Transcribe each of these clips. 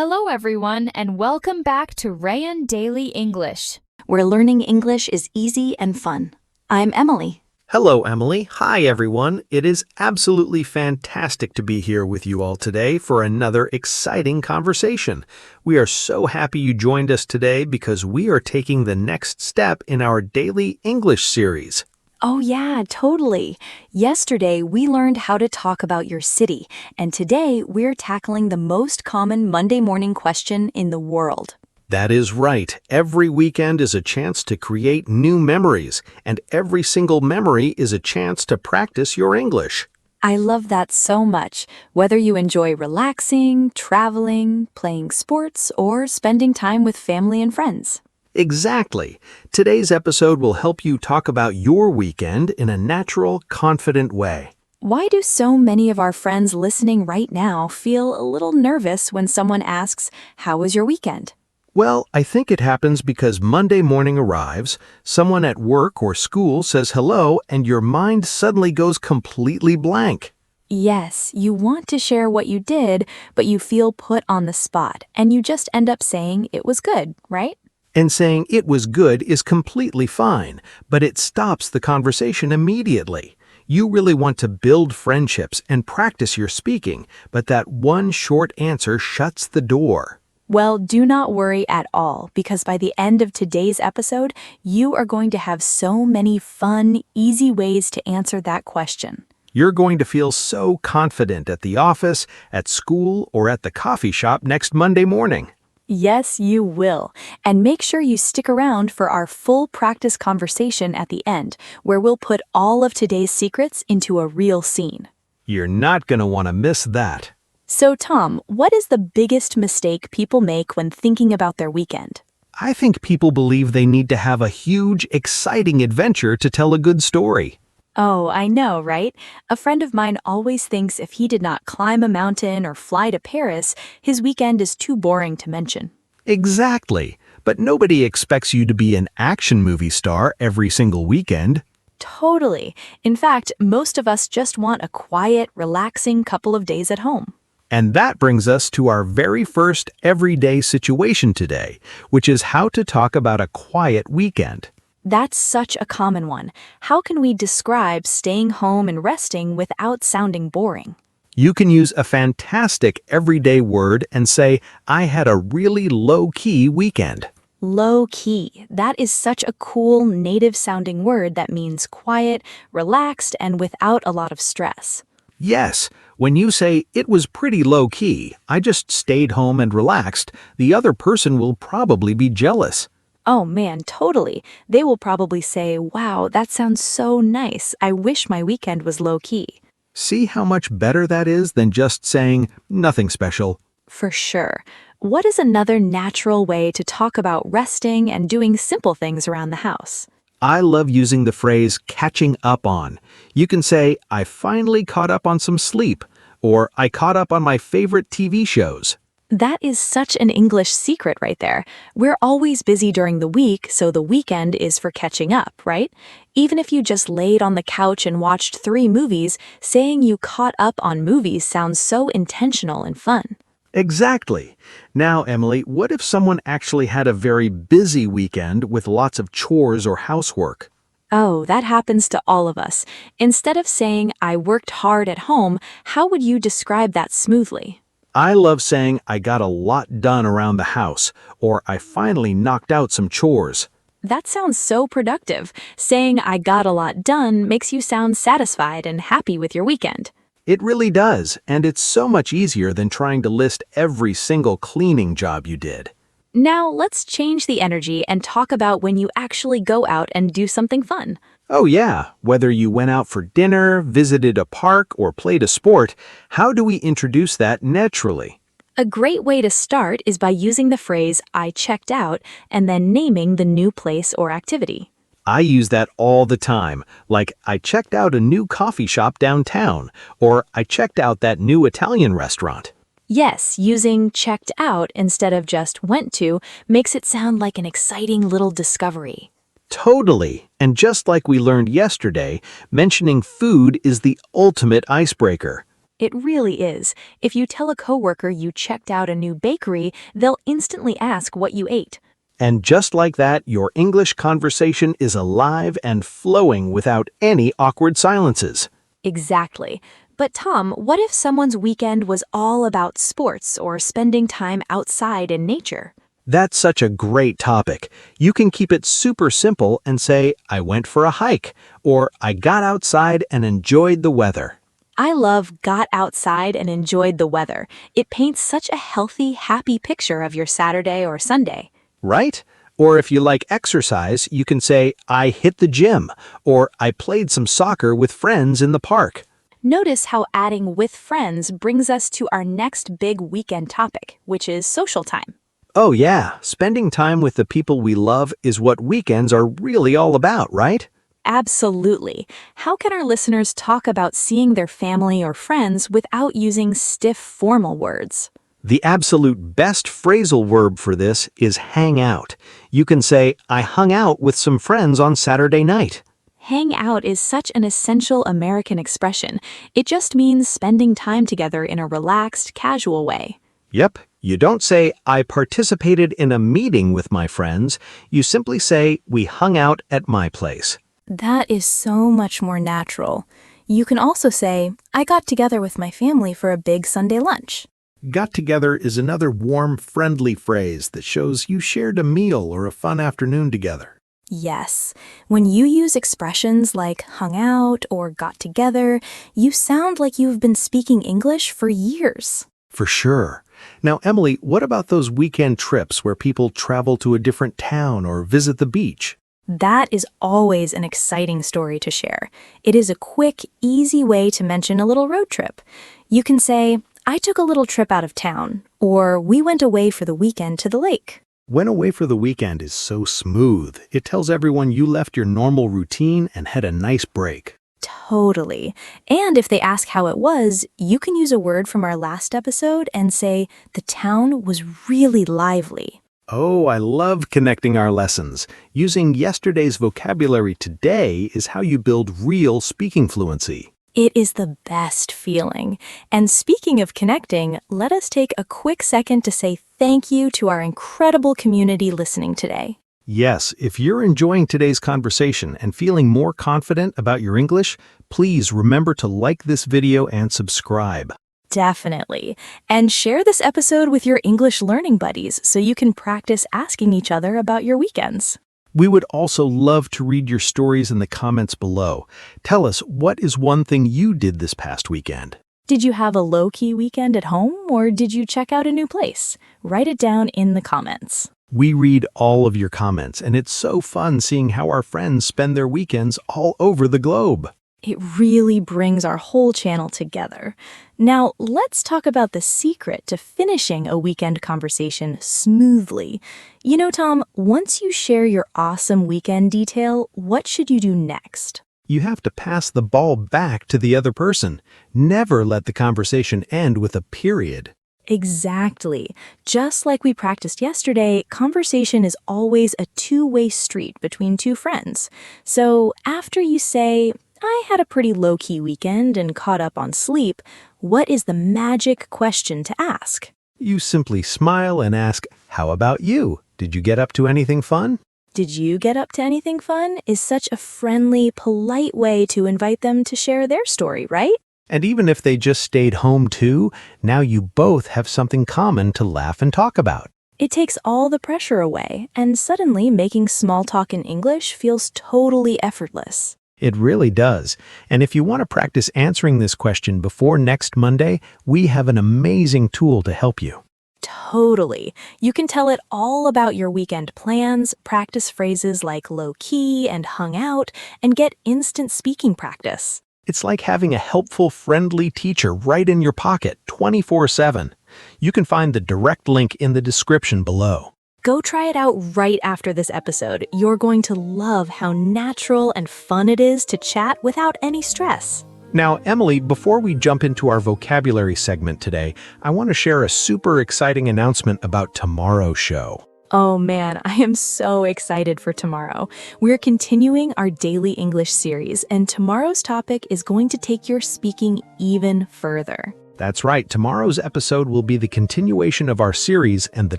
Hello, everyone, and welcome back to Rayan Daily English, where learning English is easy and fun. I'm Emily. Hello, Emily. Hi, everyone. It is absolutely fantastic to be here with you all today for another exciting conversation. We are so happy you joined us today because we are taking the next step in our daily English series. Oh yeah, totally. Yesterday, we learned how to talk about your city, and today we're tackling the most common Monday morning question in the world. That is right. Every weekend is a chance to create new memories, and every single memory is a chance to practice your English. I love that so much. Whether you enjoy relaxing, traveling, playing sports, or spending time with family and friends. Exactly. Today's episode will help you talk about your weekend in a natural, confident way. Why do so many of our friends listening right now feel a little nervous when someone asks, "How was your weekend?" Well, I think it happens because Monday morning arrives, someone at work or school says hello, and your mind suddenly goes completely blank. Yes, you want to share what you did, but you feel put on the spot, and you just end up saying it was good, right? And saying it was good is completely fine, but it stops the conversation immediately. You really want to build friendships and practice your speaking, but that one short answer shuts the door. Well, do not worry at all, because by the end of today's episode, you are going to have so many fun, easy ways to answer that question. You're going to feel so confident at the office, at school, or at the coffee shop next Monday morning. Yes, you will. And make sure you stick around for our full practice conversation at the end, where we'll put all of today's secrets into a real scene. You're not going to want to miss that. So, Tom, what is the biggest mistake people make when thinking about their weekend? I think people believe they need to have a huge, exciting adventure to tell a good story. Oh, I know, right? A friend of mine always thinks if he did not climb a mountain or fly to Paris, his weekend is too boring to mention. Exactly. But nobody expects you to be an action movie star every single weekend. Totally. In fact, most of us just want a quiet, relaxing couple of days at home. And that brings us to our very first everyday situation today, which is how to talk about a quiet weekend. That's such a common one. How can we describe staying home and resting without sounding boring? You can use a fantastic everyday word and say, I had a really low-key weekend. Low-key. That is such a cool, native-sounding word that means quiet, relaxed, and without a lot of stress. Yes, when you say, it was pretty low-key, I just stayed home and relaxed, the other person will probably be jealous. Oh man, totally. They will probably say, "Wow, that sounds so nice. I wish my weekend was low-key." See how much better that is than just saying, nothing special. For sure. What is another natural way to talk about resting and doing simple things around the house? I love using the phrase catching up on. You can say, I finally caught up on some sleep, or I caught up on my favorite TV shows. That is such an English secret right there. We're always busy during the week, so the weekend is for catching up, right? Even if you just laid on the couch and watched 3 movies, saying you caught up on movies sounds so intentional and fun. Exactly. Now, Emily, what if someone actually had a very busy weekend with lots of chores or housework? Oh, that happens to all of us. Instead of saying, "I worked hard at home," how would you describe that smoothly? I love saying I got a lot done around the house, or I finally knocked out some chores. That sounds so productive. Saying "I got a lot done" makes you sound satisfied and happy with your weekend. It really does, and it's so much easier than trying to list every single cleaning job you did. Now, let's change the energy and talk about when you actually go out and do something fun. Oh yeah, whether you went out for dinner, visited a park, or played a sport, how do we introduce that naturally? A great way to start is by using the phrase "I checked out" and then naming the new place or activity. I use that all the time, like I checked out a new coffee shop downtown, or I checked out that new Italian restaurant. Yes, using "checked out" instead of just "went to" makes it sound like an exciting little discovery. Totally, and just like we learned yesterday, mentioning food is the ultimate icebreaker. It really is. If you tell a coworker you checked out a new bakery, they'll instantly ask what you ate. And just like that, your English conversation is alive and flowing without any awkward silences. Exactly. But Tom, what if someone's weekend was all about sports or spending time outside in nature? That's such a great topic. You can keep it super simple and say, I went for a hike, or I got outside and enjoyed the weather. I love got outside and enjoyed the weather. It paints such a healthy, happy picture of your Saturday or Sunday. Right? Or if you like exercise, you can say, I hit the gym, or I played some soccer with friends in the park. Notice how adding with friends brings us to our next big weekend topic, which is social time. Oh yeah, spending time with the people we love is what weekends are really all about, right? Absolutely. How can our listeners talk about seeing their family or friends without using stiff formal words? The absolute best phrasal verb for this is hang out. You can say, I hung out with some friends on Saturday night. Hang out is such an essential American expression. It just means spending time together in a relaxed, casual way. Yep, you don't say, I participated in a meeting with my friends. You simply say, we hung out at my place. That is so much more natural. You can also say, I got together with my family for a big Sunday lunch. Got together is another warm, friendly phrase that shows you shared a meal or a fun afternoon together. Yes, when you use expressions like hung out or got together, you sound like you've been speaking English for years. For sure. Now, Emily, what about those weekend trips where people travel to a different town or visit the beach? That is always an exciting story to share. It is a quick, easy way to mention a little road trip. You can say, I took a little trip out of town, or we went away for the weekend to the lake. Went away for the weekend is so smooth. It tells everyone you left your normal routine and had a nice break. Totally. And if they ask how it was, you can use a word from our last episode and say, the town was really lively. Oh, I love connecting our lessons. Using yesterday's vocabulary today is how you build real speaking fluency. It is the best feeling. And speaking of connecting, let us take a quick second to say thank you to our incredible community listening today. Yes, if you're enjoying today's conversation and feeling more confident about your English, please remember to like this video and subscribe. Definitely. And share this episode with your English learning buddies so you can practice asking each other about your weekends. We would also love to read your stories in the comments below. Tell us, what is one thing you did this past weekend? Did you have a low-key weekend at home, or did you check out a new place? Write it down in the comments. We read all of your comments, and it's so fun seeing how our friends spend their weekends all over the globe. It really brings our whole channel together. Now, let's talk about the secret to finishing a weekend conversation smoothly. You know, Tom, once you share your awesome weekend detail, what should you do next? You have to pass the ball back to the other person. Never let the conversation end with a period. Exactly. Just like we practiced yesterday, conversation is always a two-way street between two friends. So after you say, I had a pretty low-key weekend and caught up on sleep, what is the magic question to ask? You simply smile and ask, how about you? Did you get up to anything fun? Did you get up to anything fun? Is such a friendly, polite way to invite them to share their story, right? And even if they just stayed home too, now you both have something common to laugh and talk about. It takes all the pressure away, and suddenly making small talk in English feels totally effortless. It really does. And if you want to practice answering this question before next Monday, we have an amazing tool to help you. Totally. You can tell it all about your weekend plans, practice phrases like low-key and hung out, and get instant speaking practice. It's like having a helpful, friendly teacher right in your pocket 24/7. You can find the direct link in the description below. Go try it out right after this episode. You're going to love how natural and fun it is to chat without any stress. Now, Emily, before we jump into our vocabulary segment today, I want to share a super exciting announcement about tomorrow's show. Oh man, I am so excited for tomorrow. We're continuing our daily English series, and tomorrow's topic is going to take your speaking even further. That's right, tomorrow's episode will be the continuation of our series, and the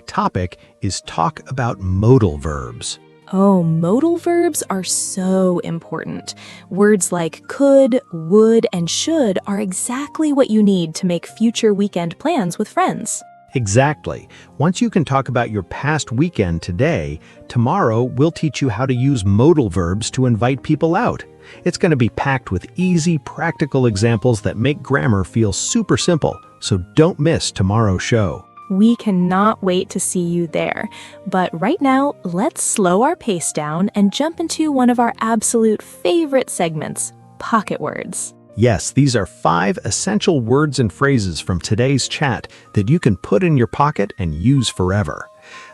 topic is talk about modal verbs. Oh, modal verbs are so important. Words like could, would, and should are exactly what you need to make future weekend plans with friends. Exactly. Once you can talk about your past weekend today, tomorrow we'll teach you how to use modal verbs to invite people out. It's going to be packed with easy, practical examples that make grammar feel super simple, so don't miss tomorrow's show. We cannot wait to see you there. But right now, let's slow our pace down and jump into one of our absolute favorite segments, pocket words. Yes, these are 5 essential words and phrases from today's chat that you can put in your pocket and use forever.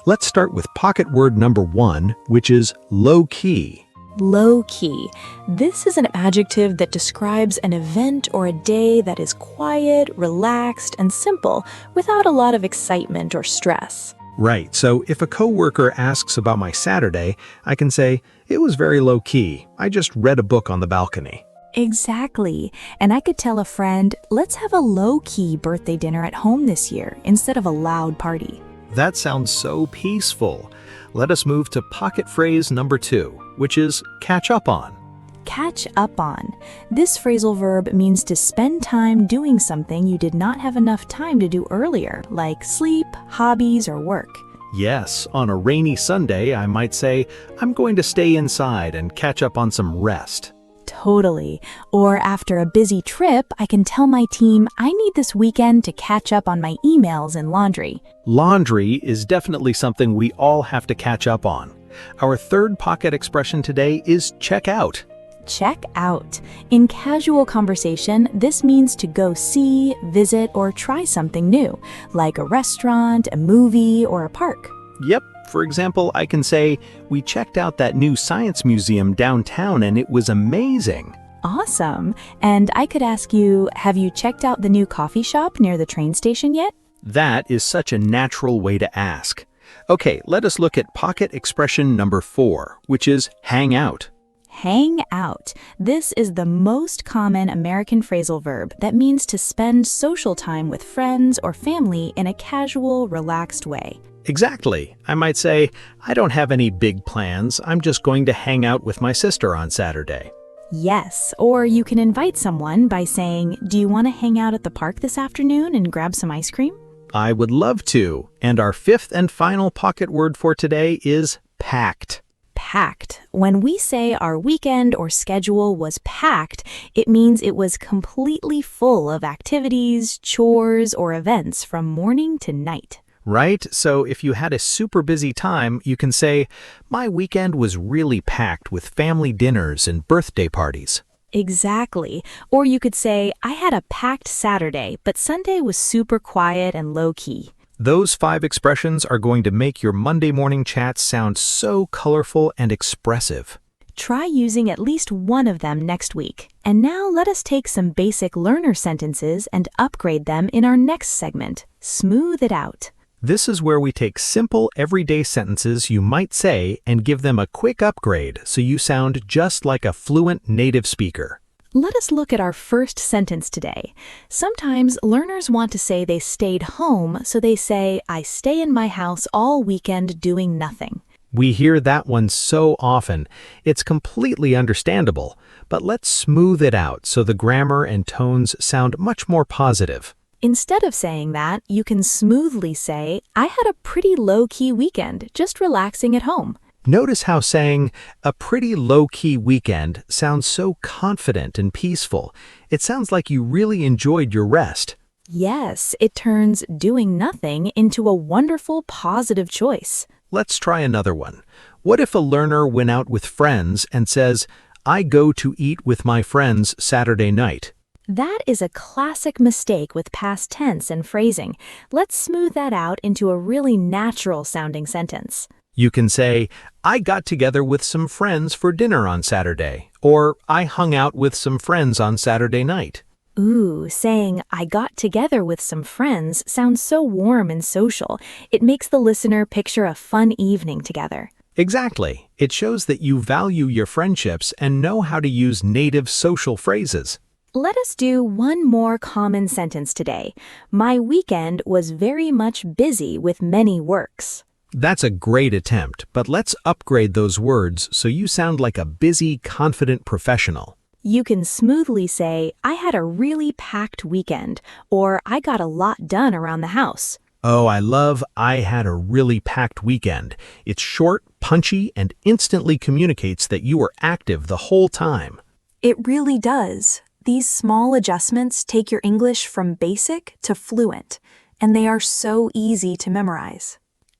Let's start with pocket word number 1, which is low-key. Low-key. This is an adjective that describes an event or a day that is quiet, relaxed, and simple without a lot of excitement or stress. Right, so if a coworker asks about my Saturday, I can say, it was very low-key. I just read a book on the balcony. Exactly. And I could tell a friend, let's have a low-key birthday dinner at home this year instead of a loud party. That sounds so peaceful. Let us move to pocket phrase number 2, which is catch up on. Catch up on. This phrasal verb means to spend time doing something you did not have enough time to do earlier, like sleep, hobbies, or work. Yes, on a rainy Sunday, I might say, I'm going to stay inside and catch up on some rest. Totally. Or after a busy trip, I can tell my team I need this weekend to catch up on my emails and laundry. Laundry is definitely something we all have to catch up on. Our third pocket expression today is check out. Check out. In casual conversation, this means to go see, visit, or try something new, like a restaurant, a movie, or a park. Yep. For example, I can say, we checked out that new science museum downtown and it was amazing. Awesome. And I could ask you, have you checked out the new coffee shop near the train station yet? That is such a natural way to ask. Okay, let us look at pocket expression number 4, which is hang out. Hang out. This is the most common American phrasal verb that means to spend social time with friends or family in a casual, relaxed way. Exactly. I might say, I don't have any big plans. I'm just going to hang out with my sister on Saturday. Yes, or you can invite someone by saying, do you want to hang out at the park this afternoon and grab some ice cream? I would love to. And our 5th and final pocket word for today is packed. Packed. When we say our weekend or schedule was packed, it means it was completely full of activities, chores, or events from morning to night. Right? So if you had a super busy time, you can say, my weekend was really packed with family dinners and birthday parties. Exactly. Or you could say, I had a packed Saturday, but Sunday was super quiet and low-key. Those 5 expressions are going to make your Monday morning chats sound so colorful and expressive. Try using at least one of them next week. And now let us take some basic learner sentences and upgrade them in our next segment, Smooth It Out. This is where we take simple, everyday sentences you might say and give them a quick upgrade so you sound just like a fluent native speaker. Let us look at our first sentence today. Sometimes learners want to say they stayed home, so they say, I stay in my house all weekend doing nothing. We hear that one so often. It's completely understandable, but let's smooth it out so the grammar and tones sound much more positive. Instead of saying that, you can smoothly say, I had a pretty low-key weekend, just relaxing at home. Notice how saying a pretty low-key weekend sounds so confident and peaceful. It sounds like you really enjoyed your rest. Yes, it turns doing nothing into a wonderful, positive choice. Let's try another one. What if a learner went out with friends and says, I go to eat with my friends Saturday night? That is a classic mistake with past tense and phrasing. Let's smooth that out into a really natural-sounding sentence. You can say, I got together with some friends for dinner on Saturday, or I hung out with some friends on Saturday night. Ooh, saying, I got together with some friends sounds so warm and social. It makes the listener picture a fun evening together. Exactly. It shows that you value your friendships and know how to use native social phrases. Let us do one more common sentence today. My weekend was very much busy with many works. That's a great attempt, but let's upgrade those words so you sound like a busy, confident professional. You can smoothly say, I had a really packed weekend, or I got a lot done around the house. Oh, I had a really packed weekend. It's short, punchy, and instantly communicates that you were active the whole time. It really does. These small adjustments take your English from basic to fluent, and they are so easy to memorize.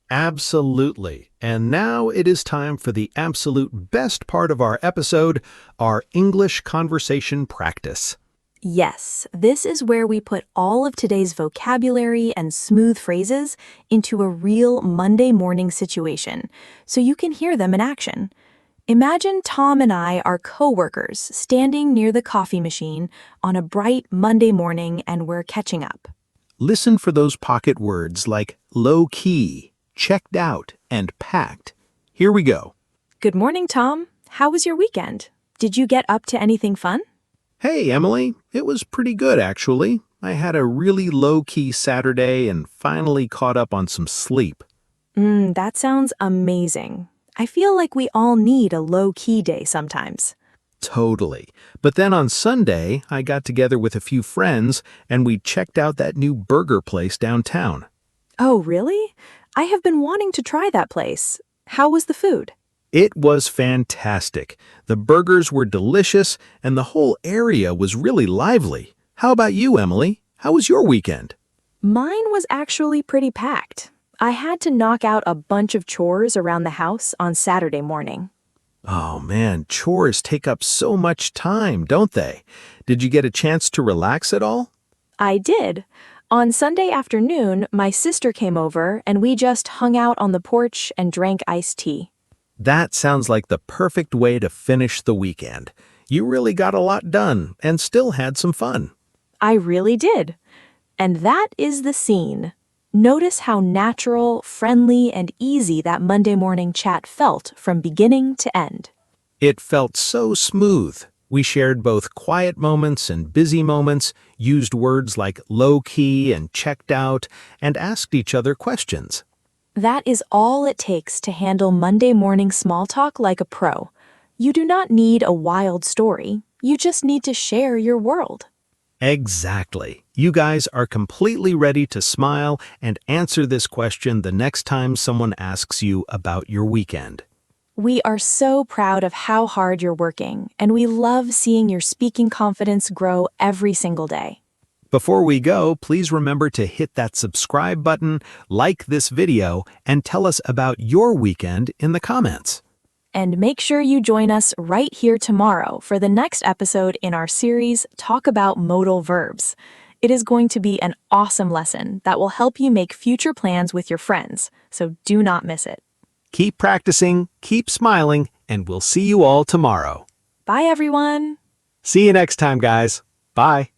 Absolutely. And now it is time for the absolute best part of our episode, our English conversation practice. Yes, this is where we put all of today's vocabulary and smooth phrases into a real Monday morning situation, so you can hear them in action. Imagine Tom and I are coworkers standing near the coffee machine on a bright Monday morning and we're catching up. Listen for those pocket words like low-key, checked out, and packed. Here we go. Good morning, Tom. How was your weekend? Did you get up to anything fun? Hey, Emily. It was pretty good, actually. I had a really low-key Saturday and finally caught up on some sleep. That sounds amazing. I feel like we all need a low-key day sometimes. Totally. But then on Sunday, I got together with a few friends and we checked out that new burger place downtown. Oh, really? I have been wanting to try that place. How was the food? It was fantastic. The burgers were delicious and the whole area was really lively. How about you, Emily? How was your weekend? Mine was actually pretty packed. I had to knock out a bunch of chores around the house on Saturday morning. Oh man, chores take up so much time, don't they? Did you get a chance to relax at all? I did. On Sunday afternoon, my sister came over and we just hung out on the porch and drank iced tea. That sounds like the perfect way to finish the weekend. You really got a lot done and still had some fun. I really did. And that is the scene. Notice how natural, friendly, and easy that Monday morning chat felt from beginning to end. It felt so smooth. We shared both quiet moments and busy moments, used words like low-key and checked out, and asked each other questions. That is all it takes to handle Monday morning small talk like a pro. You do not need a wild story. You just need to share your world. Exactly. You guys are completely ready to smile and answer this question the next time someone asks you about your weekend. We are so proud of how hard you're working, and we love seeing your speaking confidence grow every single day. Before we go, please remember to hit that subscribe button, like this video, and tell us about your weekend in the comments. And make sure you join us right here tomorrow for the next episode in our series, Talk About Modal Verbs. It is going to be an awesome lesson that will help you make future plans with your friends, so do not miss it. Keep practicing, keep smiling, and we'll see you all tomorrow. Bye, everyone! See you next time, guys. Bye.